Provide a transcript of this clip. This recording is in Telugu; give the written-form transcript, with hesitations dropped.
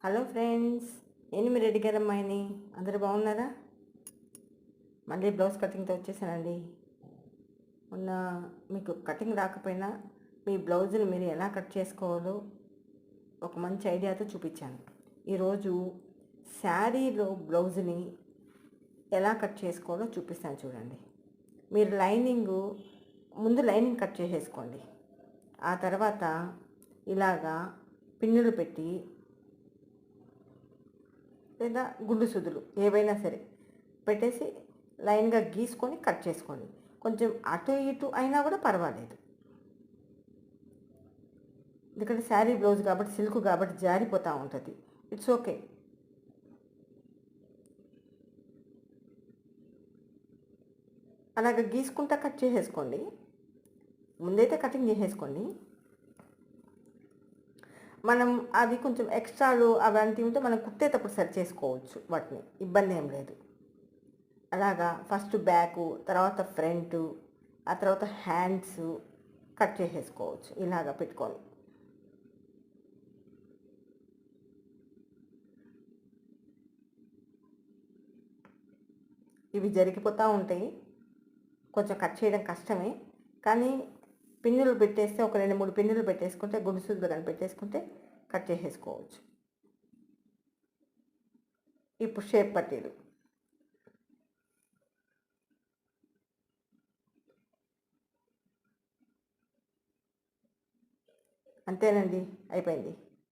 హలో ఫ్రెండ్స్, నేను మీ రెడ్డి గారి అమ్మాయిని. అందరూ బాగున్నారా? మళ్ళీ బ్లౌజ్ కటింగ్తో వచ్చేసానండి. మొన్న మీకు కటింగ్ రాకపోయినా మీ బ్లౌజుని మీరు ఎలా కట్ చేసుకోవాలో ఒక మంచి ఐడియాతో చూపించాను. ఈరోజు శారీలో బ్లౌజ్ని ఎలా కట్ చేసుకోవాలో చూపిస్తాను చూడండి. మీరు ముందు లైనింగ్ కట్ చేసేసుకోండి. ఆ తర్వాత ఇలాగా పిన్నులు పెట్టి లేదా గుండు సుదులు ఏవైనా సరే పెట్టేసి లైన్గా గీసుకొని కట్ చేసుకోండి. కొంచెం అటు ఇటు అయినా కూడా పర్వాలేదు, ఎందుకంటే శారీ బ్లౌజ్ కాబట్టి సిల్క్ కాబట్టి జారిపోతూ ఉంటుంది. It's okay. అలాగ గీసుకుంటా కట్ చేసేసుకోండి. ముందైతే కటింగ్ చేసేసుకోండి. మనం అది కొంచెం ఎక్స్ట్రాలు అవంతి ఉంటే మనం కుట్టేటప్పుడు సరి చేసుకోవచ్చు, వాటిని ఇబ్బంది ఏం లేదు. అలాగా ఫస్ట్ బ్యాకు, తర్వాత ఫ్రంట్, ఆ తర్వాత హ్యాండ్స్ కట్ చేసేసుకోవచ్చు ఇలాగా పెట్టుకొని. ఇవి జరిగిపోతూ ఉంటాయి, కొంచెం కట్ చేయడం కష్టమే, కానీ పిన్నులు పెట్టేస్తే ఒక 2-3 పిన్నులు పెట్టేసుకుంటే గుండు సూదులు కానీ పెట్టేసుకుంటే కట్ చేసేసుకోవచ్చు. ఇప్పుడు షేప్ పట్టీలు అంతేనండి, అయిపోయింది.